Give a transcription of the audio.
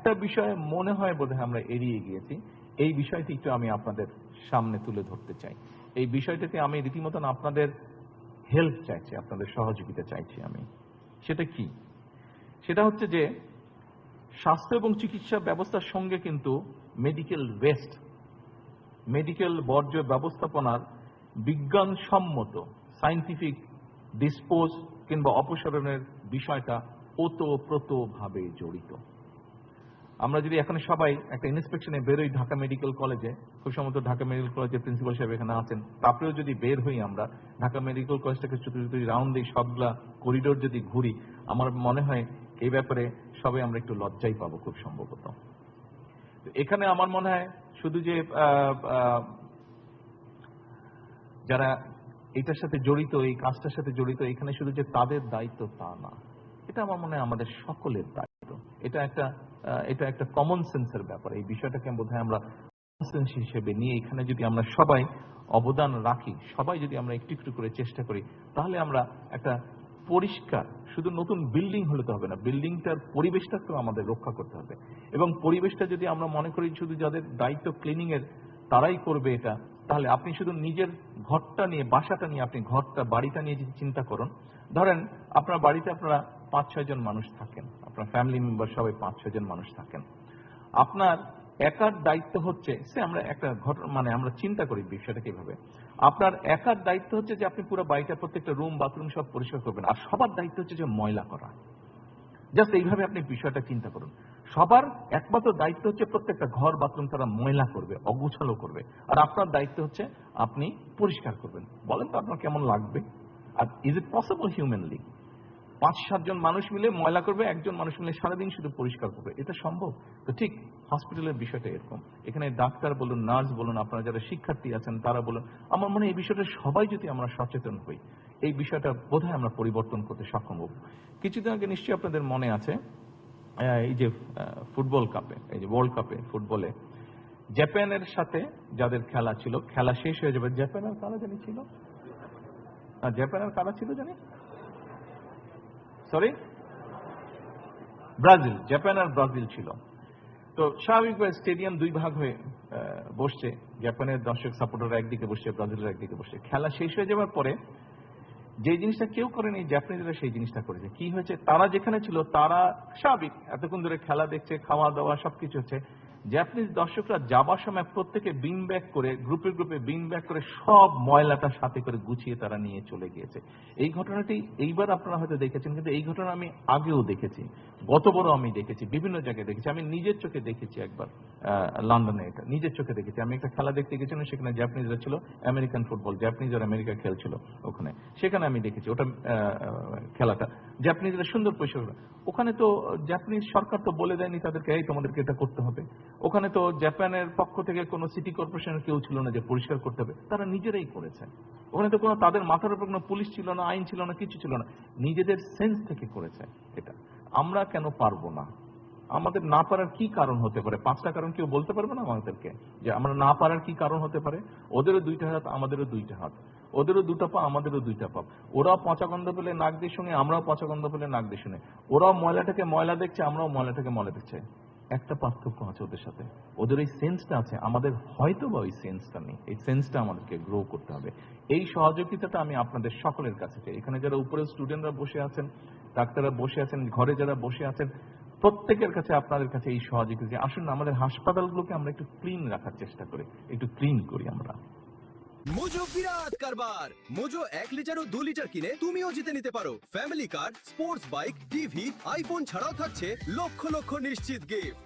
একটা বিষয় মনে হয় বোধহয় আমরা এড়িয়ে গিয়েছি। এই বিষয়টি একটু আমি আপনাদের সামনে তুলে ধরতে চাই। এই বিষয়টাতে আমি রীতিমতন আপনাদের হেল্প চাইছি, আপনাদের সহযোগিতা চাইছি আমি। সেটা কি? সেটা হচ্ছে যে স্বাস্থ্য এবং চিকিৎসা ব্যবস্থার সঙ্গে কিন্তু মেডিকেল ওয়েস্ট, মেডিকেল বর্জ্য ব্যবস্থাপনার বিজ্ঞানসম্মত সায়েন্টিফিক ডিসপোজ কিংবা অপসারণের বিষয়টা ওতপ্রোতভাবে জড়িত। আমরা যদি এখন সবাই একটা ইন্সপেকশনে বেরোই ঢাকা মেডিকেল কলেজে, খুব সম্ভবত ঢাকা মেডিকেল কলেজের প্রিন্সিপাল সাহেব এখানে আছেন, তারপরেও যদি বের হই আমরা ঢাকা মেডিকেল কলেজটাকে যদি রাউন্ড দিই, সবগুলা করিডোর যদি ঘুরি, আমার মনে হয় এই ব্যাপারে সবাই আমরা একটু লজ্জাই পাবো খুব সম্ভবত। এখানে আমার মনে হয় শুধু যে যারা এটার সাথে জড়িত, এই কাজটার সাথে জড়িত, এখানে শুধু যে তাদের দায়িত্ব তা না, এটা আমার মনে হয় আমাদের সকলের দায়িত্ব। এটা একটা কমন সেন্সের ব্যাপার। এই বিষয়টাকে বোধহয় আমরা সেন্স হিসেবে নিয়ে এখানে যদি আমরা সবাই অবদান রাখি, সবাই যদি আমরা একটু একটু করে চেষ্টা করি, তাহলে আমরা একটা পরিষ্কার, শুধু নতুন বিল্ডিং হলে তো হবে না, বিল্ডিংটার পরিবেশটাকেও আমাদের রক্ষা করতে হবে। এবং পরিবেশটা যদি আমরা মনে করি শুধু যাদের দায়িত্ব ক্লিনিং এর তারাই করবে এটা, তাহলে আপনি শুধু নিজের ঘরটা নিয়ে, বাসাটা নিয়ে, আপনি ঘরটা, বাড়িটা নিয়ে যদি চিন্তা করেন, ধরেন আপনার বাড়িতে আপনারা 5-6 জন মানুষ থাকেন, আপনার ফ্যামিলি মেম্বার সবাই 5-6 জন মানুষ থাকেন। আপনার একার দায়িত্ব হচ্ছে, সে আমরা একটা মানে আমরা চিন্তা করি বিষয়টা কিভাবে, আপনার একার দায়িত্ব হচ্ছে যে আপনি পুরো বাড়িটা, প্রত্যেকটা রুম বাথরুম সব পরিষ্কার করবেন, আর সবার দায়িত্ব হচ্ছে যে ময়লা করা। জাস্ট এইভাবে আপনি বিষয়টা চিন্তা করুন। সবার একমাত্র দায়িত্ব হচ্ছে প্রত্যেকটা ঘর বাথরুম তারা ময়লা করবে, অগোছালো করবে, আর আপনার দায়িত্ব হচ্ছে আপনি পরিষ্কার করবেন। বলেন তো আপনার কেমন লাগবে? আর ইজ ইট পসিবল হিউম্যানলি 5-7 জন মানুষ মিলে ময়লা করবে, একজন মানুষ মিলে সারাদিন শুধু পরিষ্কার করবে? এটা সম্ভব? তো ঠিক হসপিটালের বিষয়টা এরকম। এখানে ডাক্তার বলুন, নার্স বলুন, আপনারা যারা শিক্ষার্থী আছেন তারা বলুন, আমার মনে হয় এই বিষয়টা সবাই যদি আমরা সচেতন হই, এই বিষয়টা বোধহয় আমরা পরিবর্তন করতে সক্ষম হব। কিছুদিন আগে নিশ্চয়ই আপনাদের মনে আছে, এই যে ফুটবল কাপে, এই যে ওয়ার্ল্ড কাপে ফুটবলে জাপানের সাথে যাদের খেলা ছিল, খেলা শেষ হয়ে যাবে, জাপানের কারা জানি ছিল, জাপানের কারা ছিল জানি, সরি ব্রাজিল, জাপান আর ব্রাজিল ছিল। তো স্বাভাবিকভাবে স্টেডিয়াম দুই ভাগ হয়ে বসছে, জাপানের দর্শক সাপোর্টাররা একদিকে বসছে, ব্রাজিলের একদিকে বসছে। খেলা শেষ হয়ে যাওয়ার পরে যে জিনিসটা কেউ করেনি, জাপানিজরা সেই জিনিসটা করেছে। কি হয়েছে, তারা যেখানে ছিল, তারা স্বাভাবিক এতক্ষণ ধরে খেলা দেখছে, খাওয়া দাওয়া সবকিছু হচ্ছে, জাপানিজ দর্শকরা যাবার সময় প্রত্যেকে বিন ব্যাগ করে, গ্রুপে গ্রুপে বিন ব্যাগ করে সব ময়লাটা সাথে করে গুছিয়ে তারা নিয়ে চলে গিয়েছে। এই ঘটনাটি এইবার আপনারা হয়তো দেখেছেন, কিন্তু এই ঘটনা আমি আগেও দেখেছি, গতবারও আমি দেখেছি, বিভিন্ন জায়গায় দেখেছি, আমি নিজের চোখে দেখেছি একবার লন্ডনে, এটা নিজের চোখে দেখেছি। আমি একটা খেলা দেখতে গেছিলাম, সেখানে জাপানিজরা ছিল, আমেরিকান ফুটবল, জাপানিজ আর আমেরিকা খেলছিল ওখানে, সেখানে আমি দেখেছি ওটা খেলাটা জাপানিজরা সুন্দর পরিষ্কার। ওখানে তো জাপানিজ সরকার তো বলে দেয়নি তাদেরকে এই তোমাদেরকে এটা করতে হবে। ওখানে তো জাপানের পক্ষ থেকে কোনো সিটি কর্পোরেশনের কেউ ছিল না যে পরিষ্কার করতে হবে, তারা নিজেরাই করেছে। ওখানে তো কোনো তাদের মাথার উপর কোনো পুলিশ ছিল না, আইন ছিল না, কিছু ছিল না, নিজেদের সেন্স থেকে করেছে এটা। আমরা কেন পারবো না? আমাদের না পারার কি কারণ হতে পারে? 5টা কারণ কেউ বলতে পারবে না আমাদেরকে যে আমরা না পারার কি কারণ হতে পারে? ওদেরও 2টা হাত, আমাদেরও 2টা হাত, ওদেরও 2টা পা, আমাদেরও 2টা পা, ওরাও পচা গন্ধ পেলে নাক দিয়ে শুনে, আমরাও পচা গন্ধ পেলে নাক দিয়ে শুনে, ওরাও ময়লাটাকে ময়লা দেখছে, আমরাও ময়লাটাকে ময়লা দেখছে। একটা পার্থক্য আছে ওদের সাথে, ওদের এই সেন্সটা আছে, আমাদের হয়তো বা ওই সেন্সটা নেই। এই সেন্সটা আমাদেরকে গ্রো করতে হবে। এই সহযোগিতাটা আমি আপনাদের সকলের কাছে চাই। এখানে যারা উপরে স্টুডেন্টরা বসে আছেন, ডাক্তাররা বসে আছেন, ঘরে যারা বসে আছেন, প্রত্যেকের কাছে, আপনাদের কাছে এই সহযোগিতা। আসুন আমাদের হাসপাতালগুলোকে আমরা একটু ক্লিন রাখার চেষ্টা করি, একটু ক্লিন করি আমরা। মোজো বিরাট কারবার। মোজো 1 লিটার ও 2 লিটার কিনে তুমিও জিতে নিতে পারো ফ্যামিলি কার, স্পোর্টস বাইক, টিভি, আইফোন ছাড়াও থাকছে লক্ষ লক্ষ নিশ্চিত গিফট।